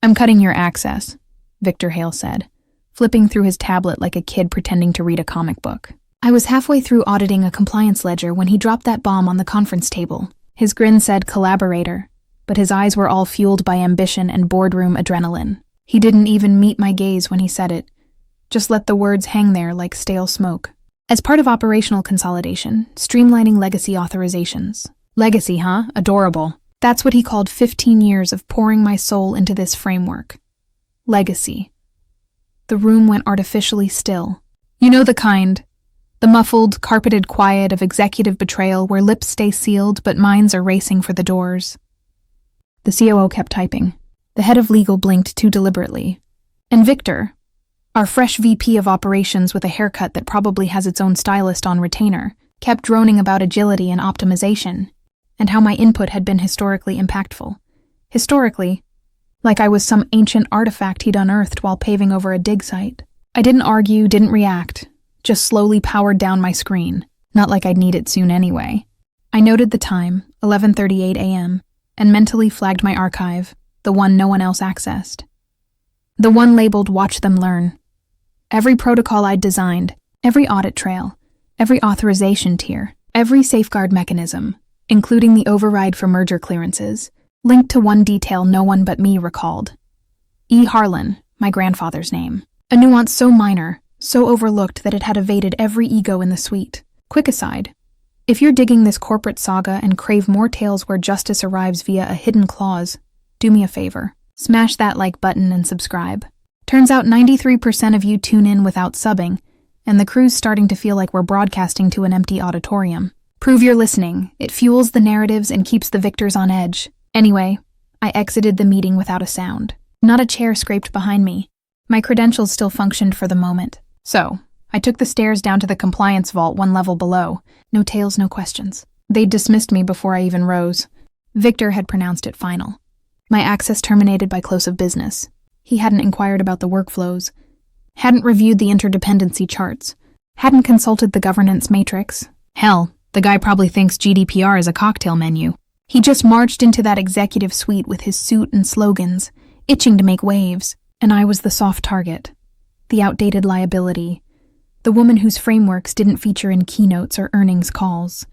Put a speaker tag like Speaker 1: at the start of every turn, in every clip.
Speaker 1: "I'm cutting your access," Victor Hale said, flipping through his tablet like a kid pretending to read a comic book. I was halfway through auditing a compliance ledger when he dropped that bomb on the conference table. His grin said collaborator, but his eyes were all fueled by ambition and boardroom adrenaline. He didn't even meet my gaze when he said it, just let the words hang there like stale smoke. As part of operational consolidation, streamlining legacy authorizations. Legacy, huh? Adorable. That's what he called 15 years of pouring my soul into this framework. Legacy. The room went artificially still. You know the kind. The muffled, carpeted quiet of executive betrayal where lips stay sealed but minds are racing for the doors. The COO kept typing. The head of legal blinked too deliberately. And Victor, our fresh VP of operations with a haircut that probably has its own stylist on retainer, kept droning about agility and optimization, and how my input had been historically impactful. Historically, like I was some ancient artifact he'd unearthed while paving over a dig site. I didn't argue, didn't react, just slowly powered down my screen, not like I'd need it soon anyway. I noted the time, 11:38 a.m., and mentally flagged my archive, the one no one else accessed. The one labeled Watch Them Learn. Every protocol I'd designed, every audit trail, every authorization tier, every safeguard mechanism, including the override for merger clearances, linked to one detail no one but me recalled. E. Harlan, my grandfather's name. A nuance so minor, so overlooked that it had evaded every ego in the suite. Quick aside, if you're digging this corporate saga and crave more tales where justice arrives via a hidden clause, do me a favor. Smash that like button and subscribe. Turns out 93% of you tune in without subbing, and the crew's starting to feel like we're broadcasting to an empty auditorium. Prove you're listening. It fuels the narratives and keeps the victors on edge. Anyway, I exited the meeting without a sound. Not a chair scraped behind me. My credentials still functioned for the moment. So, I took the stairs down to the compliance vault one level below. No tales, no questions. They'd dismissed me before I even rose. Victor had pronounced it final. My access terminated by close of business. He hadn't inquired about the workflows, hadn't reviewed the interdependency charts, hadn't consulted the governance matrix. Hell, the guy probably thinks GDPR is a cocktail menu. He just marched into that executive suite with his suit and slogans, itching to make waves, and I was the soft target, the outdated liability, the woman whose frameworks didn't feature in keynotes or earnings calls.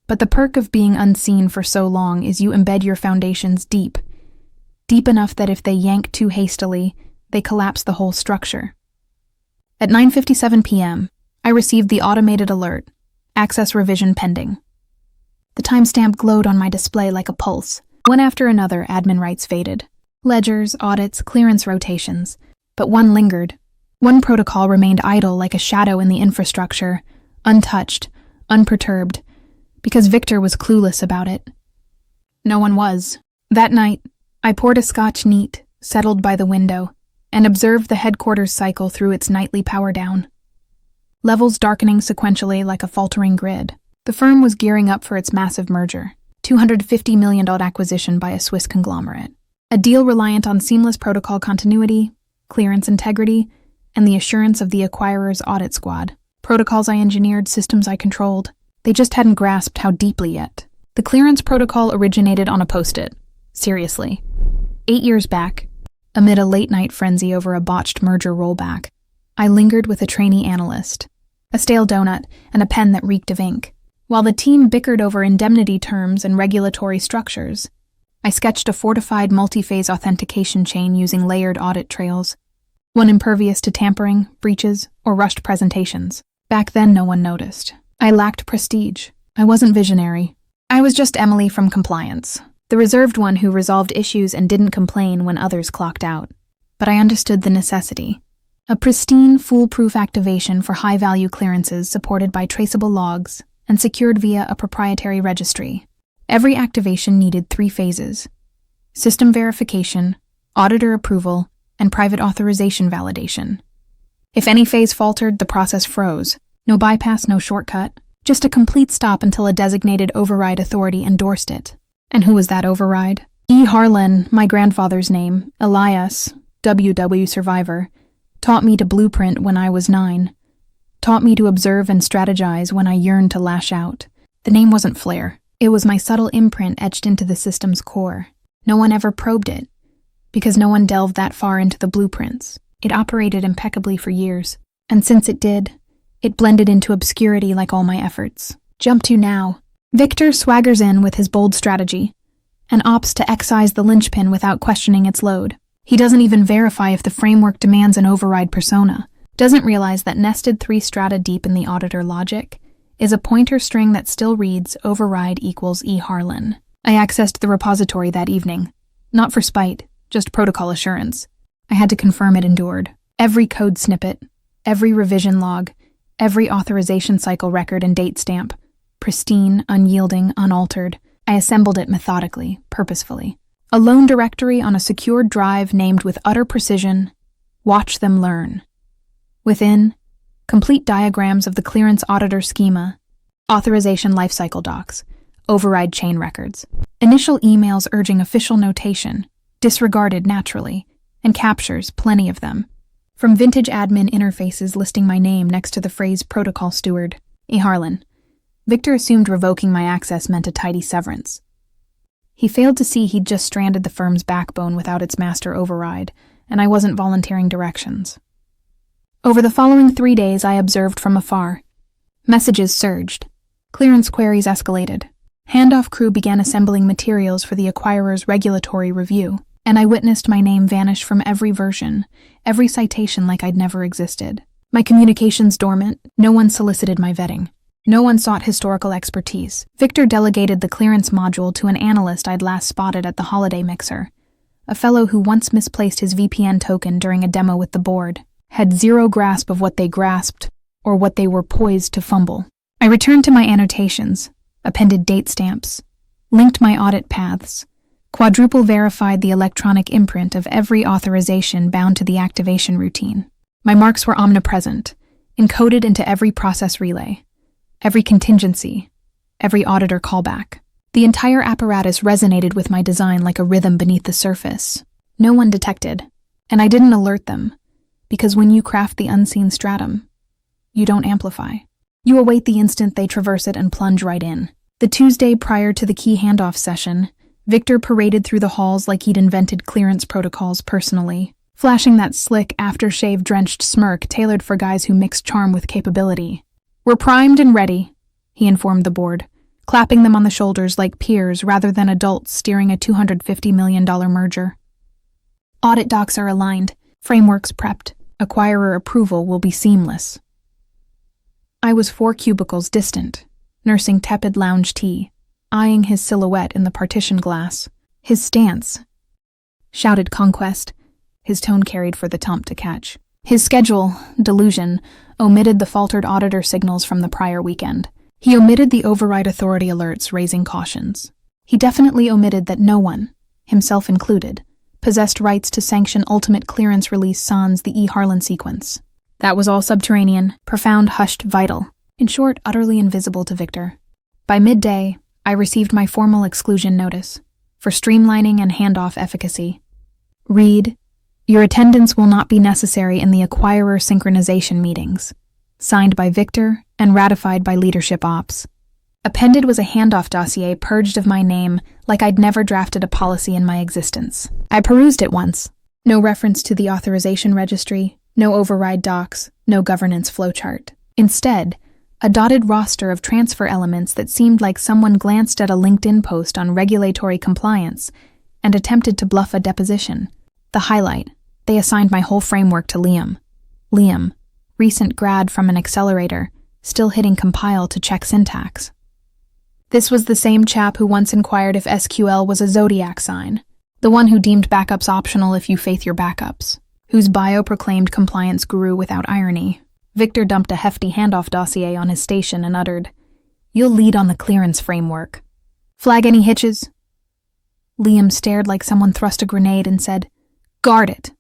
Speaker 1: But the perk of being unseen for so long is you embed your foundations deep enough that if they yank too hastily, they collapse the whole structure. At 9:57 p.m., I received the automated alert, access revision pending. The timestamp glowed on my display like a pulse. One after another, admin rights faded. Ledgers, audits, clearance rotations. But one lingered. One protocol remained idle like a shadow in the infrastructure, untouched, unperturbed, because Victor was clueless about it. No one was. That night, I poured a scotch neat, settled by the window, and observed the headquarters cycle through its nightly power down. Levels darkening sequentially like a faltering grid. The firm was gearing up for its massive merger, $250 million acquisition by a Swiss conglomerate. A deal reliant on seamless protocol continuity, clearance integrity, and the assurance of the acquirer's audit squad. Protocols I engineered, systems I controlled. They just hadn't grasped how deeply yet. The clearance protocol originated on a post-it. Seriously. 8 years back, amid a late-night frenzy over a botched merger rollback, I lingered with a trainee analyst, a stale donut, and a pen that reeked of ink. While the team bickered over indemnity terms and regulatory structures, I sketched a fortified multi-phase authentication chain using layered audit trails, one impervious to tampering, breaches, or rushed presentations. Back then, no one noticed. I lacked prestige. I wasn't visionary. I was just Emily from compliance, the reserved one who resolved issues and didn't complain when others clocked out. But I understood the necessity. A pristine, foolproof activation for high-value clearances supported by traceable logs and secured via a proprietary registry. Every activation needed 3 phases: system verification, auditor approval, and private authorization validation. If any phase faltered, the process froze. No bypass, no shortcut, just a complete stop until a designated override authority endorsed it. And who was that override? E. Harlan, my grandfather's name, Elias, WW survivor, taught me to blueprint when I was 9, taught me to observe and strategize when I yearned to lash out. The name wasn't flair. It was my subtle imprint etched into the system's core. No one ever probed it. because no one delved that far into the blueprints. It operated impeccably for years, and since it did, it blended into obscurity like all my efforts. Jump to now. Victor swaggers in with his bold strategy, and opts to excise the linchpin without questioning its load. He doesn't even verify if the framework demands an override persona, doesn't realize that nested 3 strata deep in the auditor logic is a pointer string that still reads override equals E Harlan. I accessed the repository that evening, not for spite, just protocol assurance. I had to confirm it endured. Every code snippet, every revision log, every authorization cycle record and date stamp, pristine, unyielding, unaltered. I assembled it methodically, purposefully. A lone directory on a secured drive named with utter precision, "Watch them learn." Within, complete diagrams of the clearance auditor schema, authorization lifecycle docs, override chain records, initial emails urging official notation, disregarded naturally, and captures, plenty of them, from vintage admin interfaces listing my name next to the phrase protocol steward, E. Harlan. Victor assumed revoking my access meant a tidy severance. He failed to see he'd just stranded the firm's backbone without its master override, and I wasn't volunteering directions. Over the following 3 days, I observed from afar. Messages surged. Clearance queries escalated. Handoff crew began assembling materials for the acquirer's regulatory review, and I witnessed my name vanish from every version, every citation like I'd never existed. My communications dormant, no one solicited my vetting. No one sought historical expertise. Victor delegated the clearance module to an analyst I'd last spotted at the holiday mixer, a fellow who once misplaced his VPN token during a demo with the board, had zero grasp of what they grasped or what they were poised to fumble. I returned to my annotations, appended date stamps, linked my audit paths, quadruple verified the electronic imprint of every authorization bound to the activation routine. My marks were omnipresent, encoded into every process relay, every contingency, every auditor callback. The entire apparatus resonated with my design like a rhythm beneath the surface. No one detected, and I didn't alert them, because when you craft the unseen stratum, you don't amplify. You await the instant they traverse it and plunge right in. The Tuesday prior to the key handoff session, Victor paraded through the halls like he'd invented clearance protocols personally, flashing that slick, aftershave-drenched smirk tailored for guys who mix charm with capability. "We're primed and ready," he informed the board, clapping them on the shoulders like peers rather than adults steering a $250 million merger. Audit docs are aligned, frameworks prepped, acquirer approval will be seamless. I was 4 cubicles distant, nursing tepid lounge tea, eyeing his silhouette in the partition glass. His stance shouted conquest, his tone carried for the Tump to catch. His schedule, delusion, omitted the faltered auditor signals from the prior weekend. He omitted the override authority alerts raising cautions. He definitely omitted that no one, himself included, possessed rights to sanction ultimate clearance release sans the E. Harlan sequence. That was all subterranean, profound, hushed, vital. In short, utterly invisible to Victor. By midday, I received my formal exclusion notice for streamlining and handoff efficacy. Read, "Your attendance will not be necessary in the acquirer synchronization meetings." Signed by Victor and ratified by Leadership Ops. Appended was a handoff dossier purged of my name like I'd never drafted a policy in my existence. I perused it once. No reference to the authorization registry, no override docs, no governance flowchart. Instead, a dotted roster of transfer elements that seemed like someone glanced at a LinkedIn post on regulatory compliance and attempted to bluff a deposition. The highlight, they assigned my whole framework to Liam. Liam, recent grad from an accelerator, still hitting compile to check syntax. This was the same chap who once inquired if SQL was a zodiac sign, the one who deemed backups optional if you faith your backups, whose bio proclaimed compliance guru without irony. Victor dumped a hefty handoff dossier on his station and uttered, "You'll lead on the clearance framework. Flag any hitches?" Liam stared like someone thrust a grenade and said, "Guard it."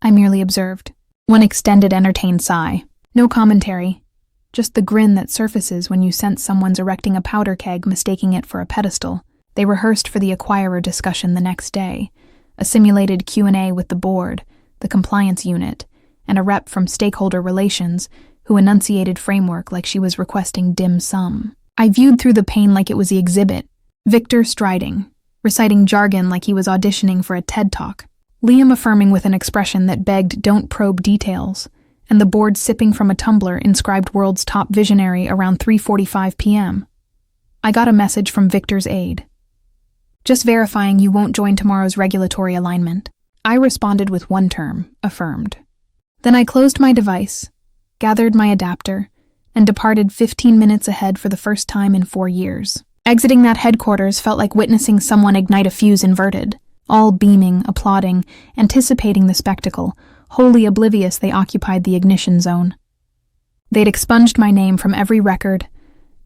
Speaker 1: I merely observed. One extended, entertained sigh. No commentary. Just the grin that surfaces when you sense someone's erecting a powder keg, mistaking it for a pedestal. They rehearsed for the acquirer discussion the next day, a simulated Q&A with the board, the compliance unit, and a rep from stakeholder relations who enunciated framework like she was requesting dim sum. I viewed through the pane like it was the exhibit, Victor striding, reciting jargon like he was auditioning for a TED Talk. Liam affirming with an expression that begged don't probe details, and the board sipping from a tumbler inscribed world's top visionary around 3:45 p.m. I got a message from Victor's aide. Just verifying you won't join tomorrow's regulatory alignment. I responded with one term, affirmed. Then I closed my device, gathered my adapter, and departed 15 minutes ahead for the first time in 4 years. Exiting that headquarters felt like witnessing someone ignite a fuse inverted, all beaming, applauding, anticipating the spectacle, wholly oblivious they occupied the ignition zone. They'd expunged my name from every record,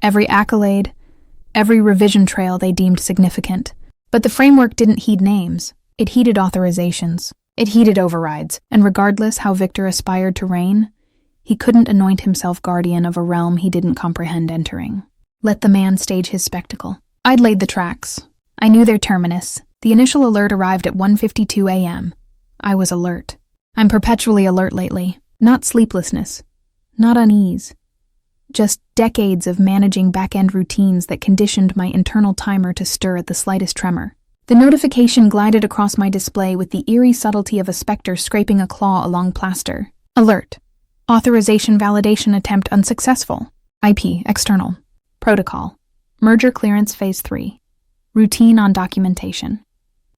Speaker 1: every accolade, every revision trail they deemed significant. But the framework didn't heed names. It heeded authorizations. It heeded overrides. And regardless how Victor aspired to reign, he couldn't anoint himself guardian of a realm he didn't comprehend entering. Let the man stage his spectacle. I'd laid the tracks. I knew their terminus. The initial alert arrived at 1:52 a.m. I was alert. I'm perpetually alert lately. Not sleeplessness. Not unease. Just decades of managing back-end routines that conditioned my internal timer to stir at the slightest tremor. The notification glided across my display with the eerie subtlety of a specter scraping a claw along plaster. Alert. Authorization validation attempt unsuccessful. IP, external. Protocol. Merger clearance phase 3. Routine on documentation.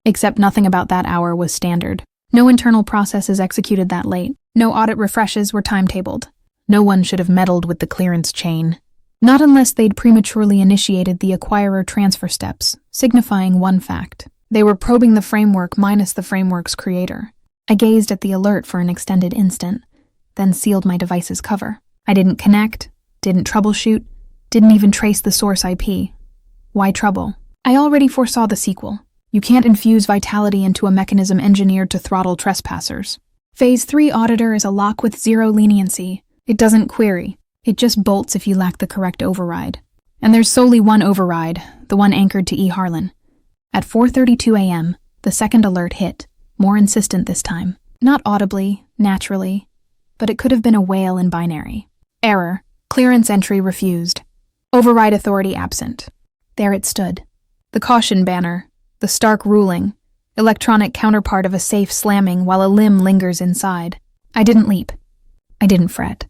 Speaker 1: Except nothing about that hour was standard. No internal processes executed that late. No audit refreshes were timetabled. No one should have meddled with the clearance chain. Not unless they'd prematurely initiated the acquirer transfer steps, signifying one fact. They were probing the framework minus the framework's creator. I gazed at the alert for an extended instant, then sealed my device's cover. I didn't connect, didn't troubleshoot, didn't even trace the source IP. Why trouble? I already foresaw the sequel. You can't infuse vitality into a mechanism engineered to throttle trespassers. Phase 3 auditor is a lock with zero leniency. It doesn't query. It just bolts if you lack the correct override. And there's solely one override, the one anchored to Harlan. At 4:32 a.m., the second alert hit, more insistent this time. Not audibly, naturally, but it could have been a whale in binary. Error. Clearance entry refused. Override authority absent. There it stood. The caution banner, the stark ruling, electronic counterpart of a safe slamming while a limb lingers inside. I didn't leap. I didn't fret.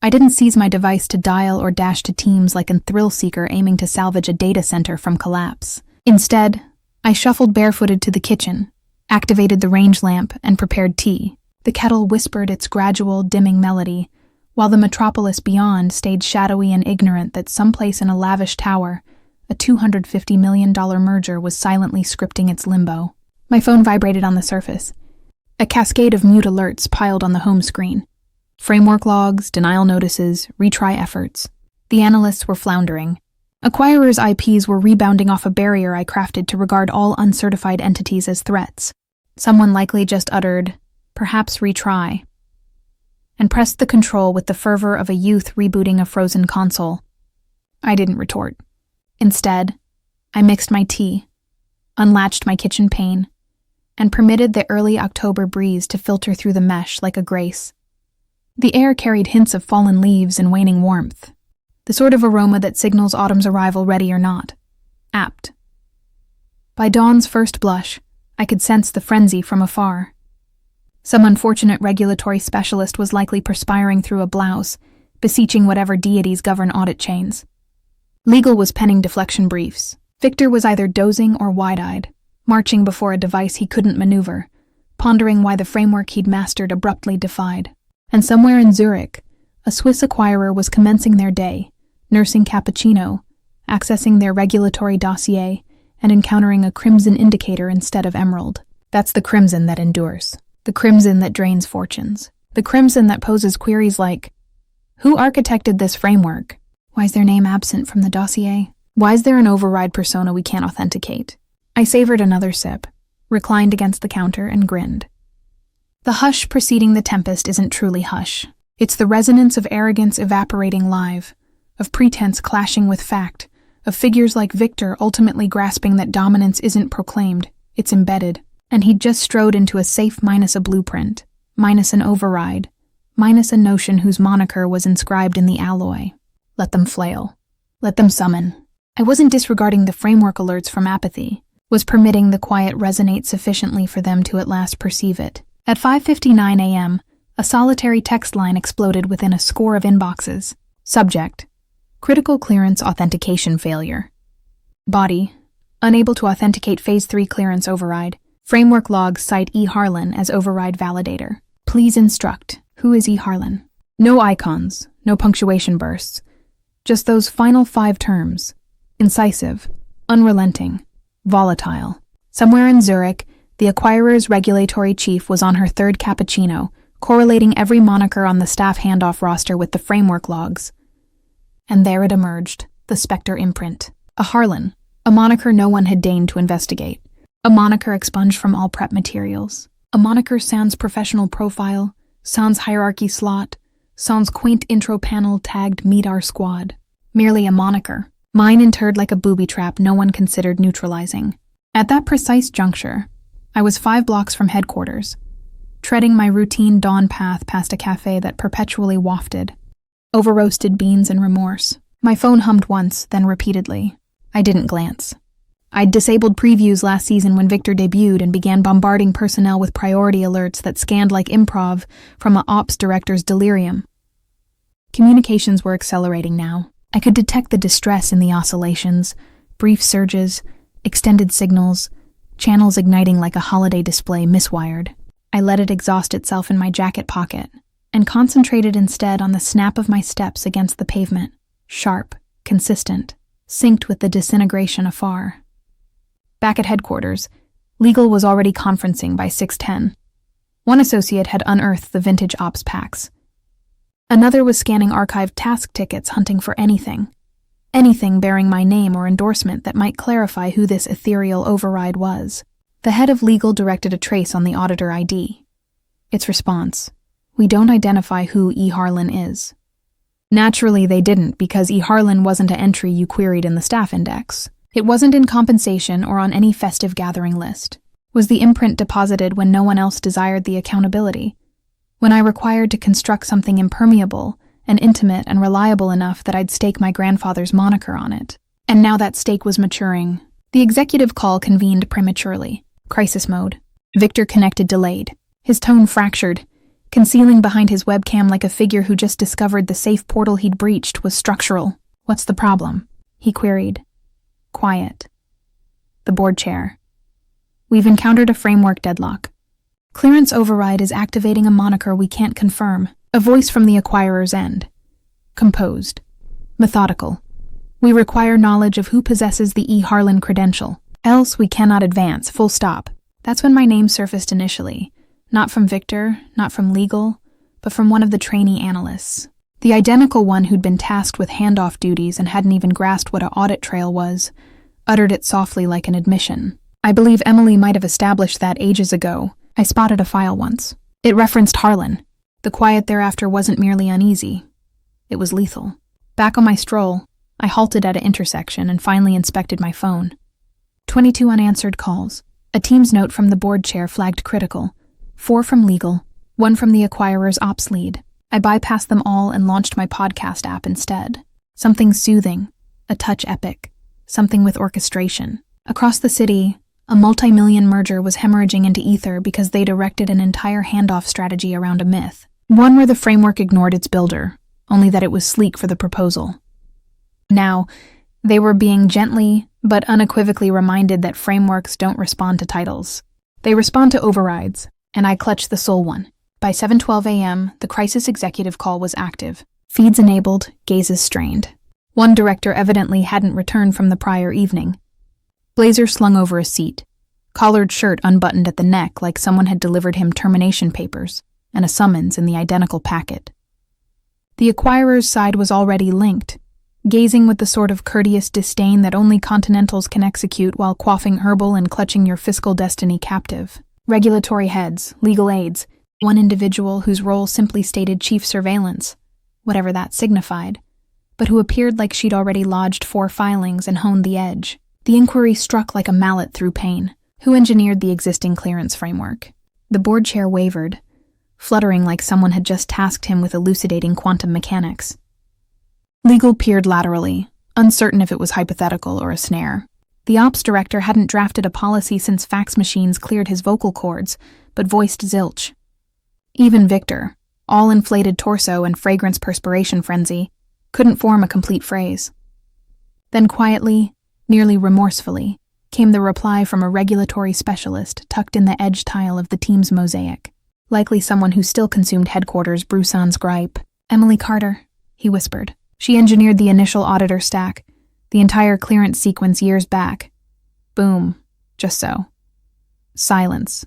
Speaker 1: I didn't seize my device to dial or dash to teams like a thrill seeker aiming to salvage a data center from collapse. Instead, I shuffled barefooted to the kitchen, activated the range lamp, and prepared tea. The kettle whispered its gradual, dimming melody, while the metropolis beyond stayed shadowy and ignorant that someplace in a lavish tower, a $250 million merger was silently scripting its limbo. My phone vibrated on the surface. A cascade of mute alerts piled on the home screen. Framework logs, denial notices, retry efforts. The analysts were floundering. Acquirers' IPs were rebounding off a barrier I crafted to regard all uncertified entities as threats. Someone likely just uttered, perhaps retry, and pressed the control with the fervor of a youth rebooting a frozen console. I didn't retort. Instead, I mixed my tea, unlatched my kitchen pane, and permitted the early October breeze to filter through the mesh like a grace. The air carried hints of fallen leaves and waning warmth, the sort of aroma that signals autumn's arrival ready or not. Apt. By dawn's first blush, I could sense the frenzy from afar. Some unfortunate regulatory specialist was likely perspiring through a blouse, beseeching whatever deities govern audit chains. Legal was penning deflection briefs. Victor was either dozing or wide-eyed, marching before a device he couldn't maneuver, pondering why the framework he'd mastered abruptly defied. And somewhere in Zurich, a Swiss acquirer was commencing their day, nursing cappuccino, accessing their regulatory dossier, and encountering a crimson indicator instead of emerald. That's the crimson that endures. The crimson that drains fortunes. The crimson that poses queries like, who architected this framework? Why is their name absent from the dossier? Why is there an override persona we can't authenticate? I savored another sip, reclined against the counter, and grinned. The hush preceding the tempest isn't truly hush. It's the resonance of arrogance evaporating live, of pretense clashing with fact, of figures like Victor ultimately grasping that dominance isn't proclaimed, it's embedded. And he'd just strode into a safe minus a blueprint, minus an override, minus a notion whose moniker was inscribed in the alloy. Let them flail. Let them summon. I wasn't disregarding the framework alerts from apathy. was permitting the quiet resonate sufficiently for them to at last perceive it. At 5:59 a.m., a solitary text line exploded within a score of inboxes. Subject: critical clearance authentication failure. Body: unable to authenticate Phase 3 clearance override. Framework logs cite E. Harlan as override validator. Please instruct. Who is E. Harlan? No icons, no punctuation bursts. Just those final 5 terms. Incisive, unrelenting, volatile. Somewhere in Zurich, the acquirer's regulatory chief was on her 3rd cappuccino, correlating every moniker on the staff handoff roster with the framework logs. And there it emerged, the Spectre imprint. A Harlan, a moniker no one had deigned to investigate. A moniker expunged from all prep materials. A moniker sans professional profile, sans hierarchy slot, sans quaint intro panel tagged Meet Our Squad. Merely a moniker. Mine interred like a booby trap no one considered neutralizing. At that precise juncture, I was 5 blocks from headquarters, treading my routine dawn path past a cafe that perpetually wafted over-roasted beans and remorse. My phone hummed once, then repeatedly. I didn't glance. I'd disabled previews last season when Victor debuted and began bombarding personnel with priority alerts that scanned like improv from an ops director's delirium. Communications were accelerating now. I could detect the distress in the oscillations, brief surges, extended signals, channels igniting like a holiday display miswired. I let it exhaust itself in my jacket pocket and concentrated instead on the snap of my steps against the pavement, sharp, consistent, synced with the disintegration afar. Back at headquarters, legal was already conferencing by 6:10. One associate had unearthed the vintage ops packs. Another was scanning archived task tickets hunting for anything bearing my name or endorsement that might clarify who this ethereal override was. The head of legal directed a trace on the auditor ID. Its response: we don't identify who E. Harlan is. Naturally, they didn't, because E. Harlan wasn't an entry you queried in the staff index. It wasn't in compensation or on any festive gathering list. Was the imprint deposited when no one else desired the accountability? When I required to construct something impermeable and intimate and reliable enough that I'd stake my grandfather's moniker on it? And now that stake was maturing. The executive call convened prematurely. Crisis mode. Victor connected delayed. His tone fractured, concealing behind his webcam like a figure who just discovered the safe portal he'd breached was structural. What's the problem? He queried. Quiet. The board chair. We've encountered a framework deadlock. Clearance override is activating a moniker we can't confirm. A voice from the acquirer's end. Composed. Methodical. We require knowledge of who possesses the E. Harlan credential. Else we cannot advance, full stop. That's when my name surfaced initially. Not from Victor, not from legal, but from one of the trainee analysts. The identical one who'd been tasked with handoff duties and hadn't even grasped what an audit trail was, uttered it softly like an admission. I believe Emily might have established that ages ago. I spotted a file once. It referenced Harlan. The quiet thereafter wasn't merely uneasy. It was lethal. Back on my stroll, I halted at an intersection and finally inspected my phone. 22 unanswered calls. A Teams note from the board chair flagged critical. 4 from legal, 1 from the acquirer's ops lead. I bypassed them all and launched my podcast app instead. Something soothing, a touch epic, something with orchestration. Across the city, a multi-million merger was hemorrhaging into ether because they'd erected an entire handoff strategy around a myth. One where the framework ignored its builder, only that it was sleek for the proposal. Now, they were being gently but unequivocally reminded that frameworks don't respond to titles. They respond to overrides, and I clutched the sole one. By 7:12 a.m., the crisis executive call was active. Feeds enabled, gazes strained. One director evidently hadn't returned from the prior evening. Blazer slung over a seat, collared shirt unbuttoned at the neck like someone had delivered him termination papers, and a summons in the identical packet. The acquirer's side was already linked, gazing with the sort of courteous disdain that only continentals can execute while quaffing herbal and clutching your fiscal destiny captive. Regulatory heads, legal aides, one individual whose role simply stated chief surveillance, whatever that signified, but who appeared like she'd already lodged 4 filings and honed the edge. The inquiry struck like a mallet through pain. Who engineered the existing clearance framework? The board chair wavered, fluttering like someone had just tasked him with elucidating quantum mechanics. Legal peered laterally, uncertain if it was hypothetical or a snare. The ops director hadn't drafted a policy since fax machines cleared his vocal cords, but voiced zilch. Even Victor, all inflated torso and fragrance perspiration frenzy, couldn't form a complete phrase. Then quietly, nearly remorsefully, came the reply from a regulatory specialist tucked in the edge tile of the team's mosaic. Likely someone who still consumed headquarters Broussan's gripe. "Emily Carter," he whispered. "She engineered the initial auditor stack, the entire clearance sequence years back." Boom. Just so. Silence.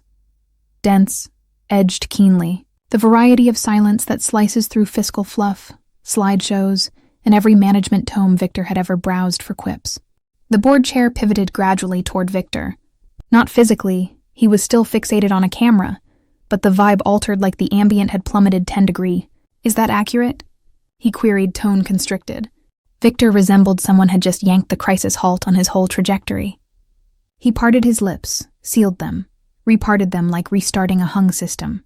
Speaker 1: Dense, edged keenly. The variety of silence that slices through fiscal fluff, slideshows, and every management tome Victor had ever browsed for quips. The board chair pivoted gradually toward Victor. Not physically, he was still fixated on a camera, but the vibe altered like the ambient had plummeted 10 degrees. "Is that accurate?" he queried, tone constricted. Victor resembled someone had just yanked the crisis halt on his whole trajectory. He parted his lips, sealed them, reparted them like restarting a hung system.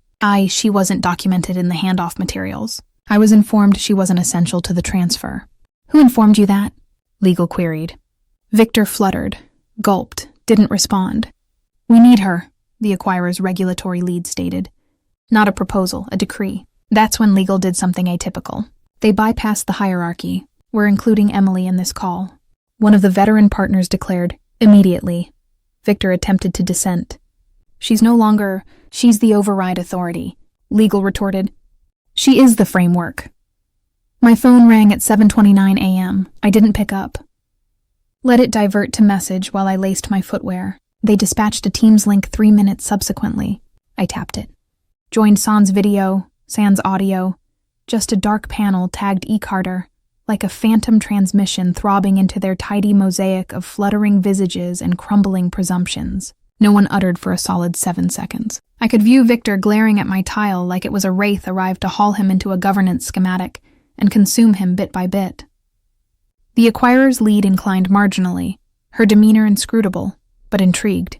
Speaker 1: She wasn't documented in the handoff materials. I was informed she wasn't essential to the transfer." "Who informed you that?" Legal queried. Victor fluttered, gulped, didn't respond. "We need her," the acquirer's regulatory lead stated. Not a proposal, a decree. That's when legal did something atypical. They bypassed the hierarchy. "We're including Emily in this call." One of the veteran partners declared, "Immediately." Victor attempted to dissent. "She's no longer, she's the override authority," legal retorted. "She is the framework." My phone rang at 7:29 a.m. I didn't pick up. Let it divert to message while I laced my footwear. They dispatched a Teams link 3 minutes subsequently. I tapped it. Joined Sans video, Sans audio. Just a dark panel tagged E. Carter, like a phantom transmission throbbing into their tidy mosaic of fluttering visages and crumbling presumptions. No one uttered for a solid 7 seconds. I could view Victor glaring at my tile like it was a wraith arrived to haul him into a governance schematic and consume him bit by bit. The acquirer's lead inclined marginally, her demeanor inscrutable, but intrigued.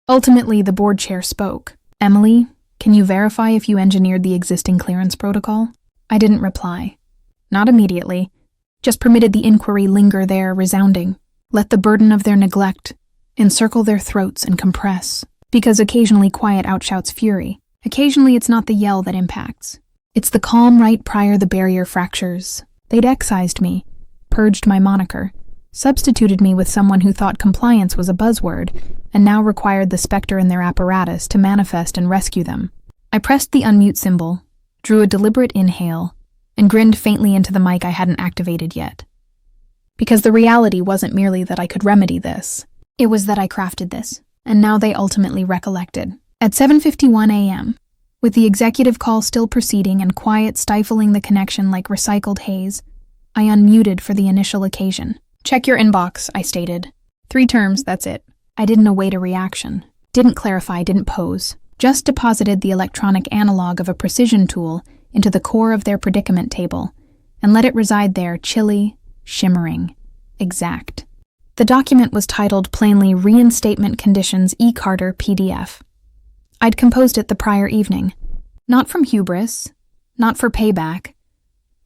Speaker 1: Ultimately, the board chair spoke. "Emily, can you verify if you engineered the existing clearance protocol?" I didn't reply. Not immediately. Just permitted the inquiry linger there, resounding. Let the burden of their neglect encircle their throats and compress. Because occasionally quiet outshouts fury. Occasionally it's not the yell that impacts. It's the calm right prior the barrier fractures. They'd excised me, purged my moniker, substituted me with someone who thought compliance was a buzzword, and now required the specter in their apparatus to manifest and rescue them. I pressed the unmute symbol, drew a deliberate inhale, and grinned faintly into the mic I hadn't activated yet. Because the reality wasn't merely that I could remedy this. It was that I crafted this, and now they ultimately recollected. At 7:51 a.m., with the executive call still proceeding and quiet stifling the connection like recycled haze, I unmuted for the initial occasion. "Check your inbox," I stated. 3 terms, that's it. I didn't await a reaction. Didn't clarify, didn't pose. Just deposited the electronic analog of a precision tool into the core of their predicament table, and let it reside there chilly, shimmering, exact. The document was titled plainly Reinstatement Conditions E. Carter PDF. I'd composed it the prior evening. Not from hubris, not for payback,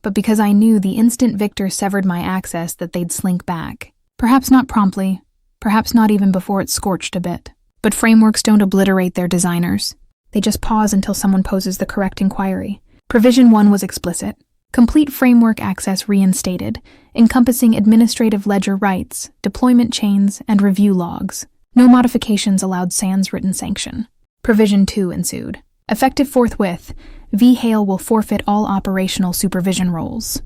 Speaker 1: but because I knew the instant Victor severed my access that they'd slink back. Perhaps not promptly, perhaps not even before it scorched a bit. But frameworks don't obliterate their designers. They just pause until someone poses the correct inquiry. Provision 1 was explicit. Complete framework access reinstated, encompassing administrative ledger rights, deployment chains, and review logs. No modifications allowed sans written sanction. Provision 2 ensued. Effective forthwith, V. Hale will forfeit all operational supervision roles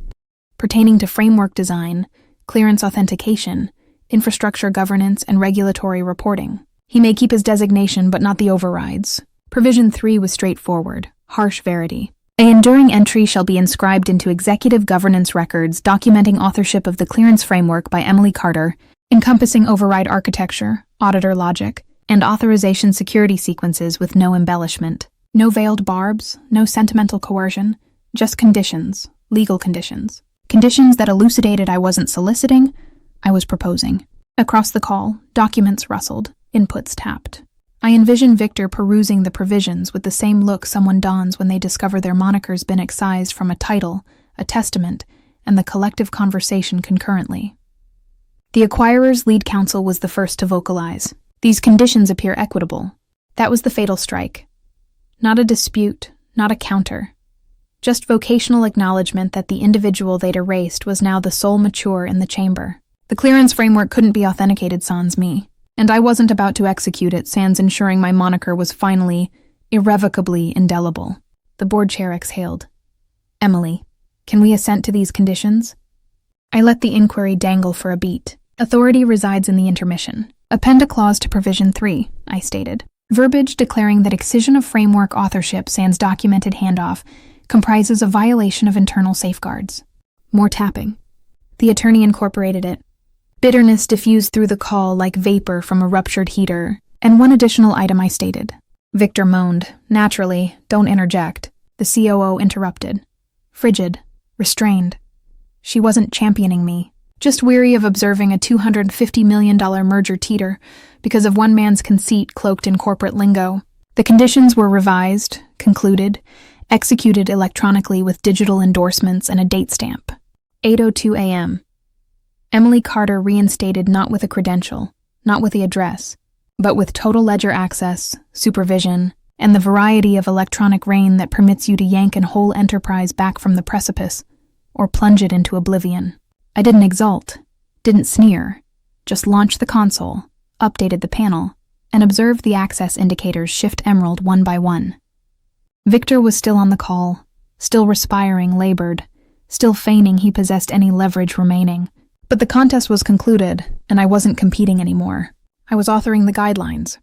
Speaker 1: pertaining to framework design, clearance authentication, infrastructure governance, and regulatory reporting. He may keep his designation but not the overrides. Provision 3 was straightforward, harsh verity. An enduring entry shall be inscribed into executive governance records documenting authorship of the clearance framework by Emily Carter, encompassing override architecture, auditor logic, and authorization security sequences with no embellishment. No veiled barbs, no sentimental coercion, just conditions, legal conditions. Conditions that elucidated I wasn't soliciting, I was proposing. Across the call, documents rustled, inputs tapped. I envisioned Victor perusing the provisions with the same look someone dons when they discover their moniker's been excised from a title, a testament, and the collective conversation concurrently. The acquirer's lead counsel was the first to vocalize. These conditions appear equitable. That was the fatal strike. Not a dispute, not a counter. Just vocational acknowledgement that the individual they'd erased was now the sole mature in the chamber. The clearance framework couldn't be authenticated sans me, and I wasn't about to execute it sans ensuring my moniker was finally, irrevocably indelible. The board chair exhaled. Emily, can we assent to these conditions? I let the inquiry dangle for a beat. Authority resides in the intermission. Append a clause to Provision 3, I stated. Verbiage declaring that excision of framework authorship sans documented handoff comprises a violation of internal safeguards. More tapping. The attorney incorporated it. Bitterness diffused through the call like vapor from a ruptured heater, and one additional item I stated. Victor moaned. Naturally, don't interject. The COO interrupted. Frigid. Restrained. She wasn't championing me, just weary of observing a $250 million merger teeter because of one man's conceit cloaked in corporate lingo. The conditions were revised, concluded, executed electronically with digital endorsements and a date stamp. 8:02 a.m. Emily Carter reinstated not with a credential, not with the address, but with total ledger access, supervision, and the variety of electronic rain that permits you to yank an whole enterprise back from the precipice or plunge it into oblivion. I didn't exult, didn't sneer, just launched the console, updated the panel, and observed the access indicators shift emerald one by one. Victor was still on the call, still respiring, labored, still feigning he possessed any leverage remaining. But the contest was concluded, and I wasn't competing anymore. I was authoring the guidelines.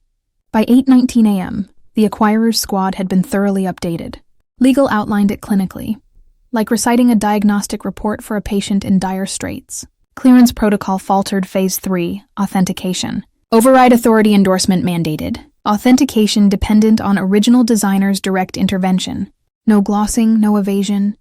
Speaker 1: By 8:19 a.m., the acquirer's squad had been thoroughly updated. Legal outlined it clinically, like reciting a diagnostic report for a patient in dire straits. Clearance protocol faltered Phase 3, authentication. Override authority endorsement mandated. Authentication dependent on original designer's direct intervention. No glossing, no evasion,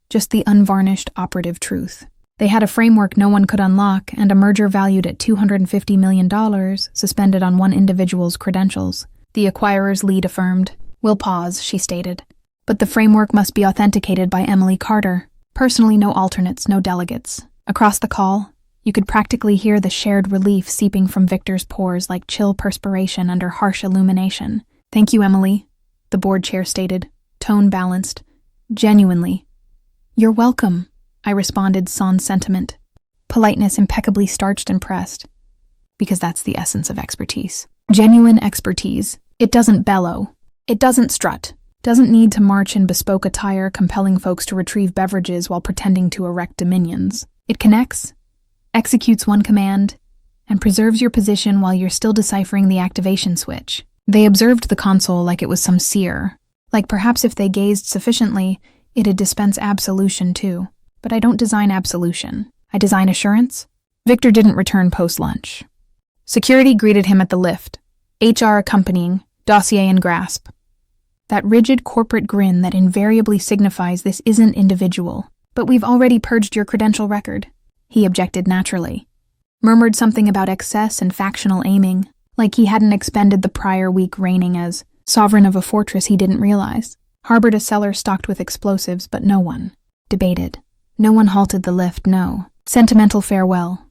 Speaker 1: just the unvarnished operative truth. They had a framework no one could unlock and a merger valued at $250 million suspended on one individual's credentials. The acquirer's lead affirmed. We'll pause, she stated. But the framework must be authenticated by Emily Carter. Personally, no alternates, no delegates. Across the call, you could practically hear the shared relief seeping from Victor's pores like chill perspiration under harsh illumination. Thank you, Emily, the board chair stated, tone balanced. Genuinely. You're welcome, I responded sans sentiment. Politeness impeccably starched and pressed. Because that's the essence of expertise. Genuine expertise. It doesn't bellow. It doesn't strut. Doesn't need to march in bespoke attire compelling folks to retrieve beverages while pretending to erect dominions. It connects, executes one command, and preserves your position while you're still deciphering the activation switch. They observed the console like it was some seer, like perhaps if they gazed sufficiently, it'd dispense absolution too. But I don't design absolution. I design assurance. Victor didn't return post-lunch. Security greeted him at the lift, HR accompanying, dossier in grasp. That rigid corporate grin that invariably signifies this isn't individual. But we've already purged your credential record. He objected naturally. Murmured something about excess and factional aiming, like he hadn't expended the prior week reigning as sovereign of a fortress he didn't realize. Harbored a cellar stocked with explosives, but no one debated. No one halted the lift, no. Sentimental farewell.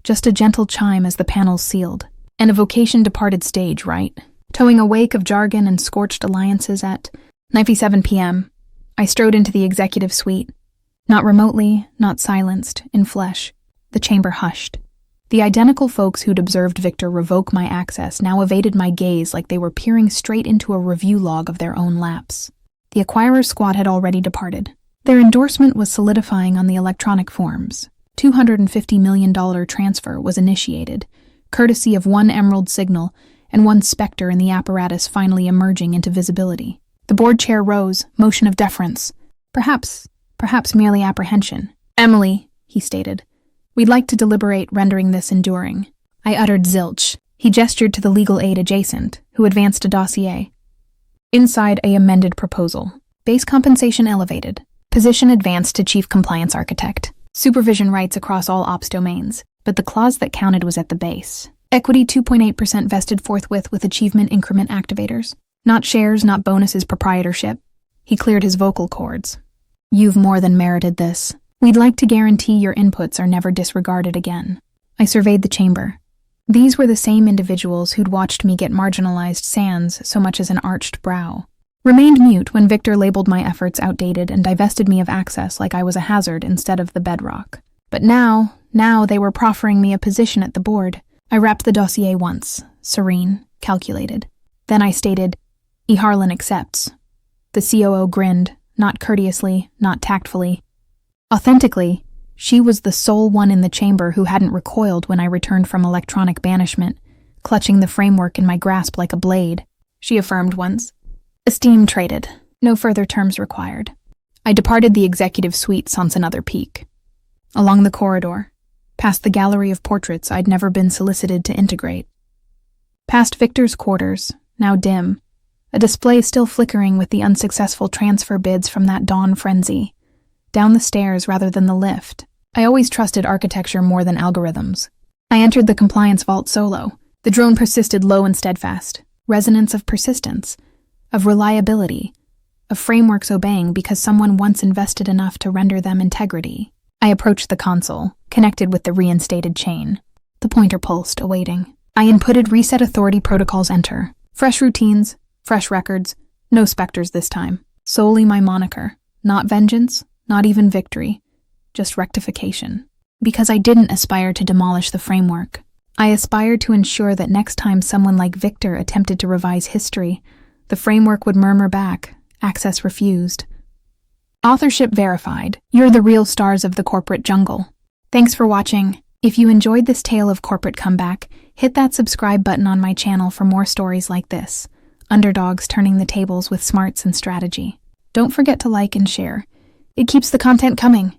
Speaker 1: Just a gentle chime as the panels sealed. And a vocation departed stage, right? Towing a wake of jargon and scorched alliances at 9:07 p.m., I strode into the executive suite. Not remotely, not silenced, in flesh. The chamber hushed. The identical folks who'd observed Victor revoke my access now evaded my gaze like they were peering straight into a review log of their own lapse. The acquirer's squad had already departed. Their endorsement was solidifying on the electronic forms. $250 million transfer was initiated, courtesy of one emerald signal and one specter in the apparatus finally emerging into visibility. The board chair rose, motion of deference. Perhaps merely apprehension. Emily, he stated, we'd like to deliberate rendering this enduring. I uttered zilch. He gestured to the legal aide adjacent, who advanced a dossier. Inside a amended proposal. Base compensation elevated. Position advanced to Chief Compliance Architect. Supervision rights across all ops domains, but the clause that counted was at the base. Equity 2.8% vested forthwith with achievement increment activators. Not shares, not bonuses, proprietorship. He cleared his vocal cords. You've more than merited this. We'd like to guarantee your inputs are never disregarded again. I surveyed the chamber. These were the same individuals who'd watched me get marginalized sans so much as an arched brow. Remained mute when Victor labeled my efforts outdated and divested me of access like I was a hazard instead of the bedrock. But now they were proffering me a position at the board. I wrapped the dossier once, serene, calculated. Then I stated, Harlan accepts. The COO grinned, not courteously, not tactfully. Authentically, she was the sole one in the chamber who hadn't recoiled when I returned from electronic banishment, clutching the framework in my grasp like a blade. She affirmed once. Esteem traded. No further terms required. I departed the executive suite sans another peek. Along the corridor, past the gallery of portraits I'd never been solicited to integrate. Past Victor's quarters, now dim, a display still flickering with the unsuccessful transfer bids from that dawn frenzy. Down the stairs rather than the lift. I always trusted architecture more than algorithms. I entered the compliance vault solo. The drone persisted low and steadfast. Resonance of persistence, of reliability, of frameworks obeying because someone once invested enough to render them integrity. I approached the console, connected with the reinstated chain. The pointer pulsed, awaiting. I inputted reset authority protocols enter. Fresh routines, fresh records, no specters this time. Solely my moniker. Not vengeance, not even victory, just rectification. Because I didn't aspire to demolish the framework. I aspired to ensure that next time someone like Victor attempted to revise history, the framework would murmur back, access refused. Authorship verified. You're the real stars of the corporate jungle. Thanks for watching. If you enjoyed this tale of corporate comeback, hit that subscribe button on my channel for more stories like this. Underdogs turning the tables with smarts and strategy. Don't forget to like and share. It keeps the content coming.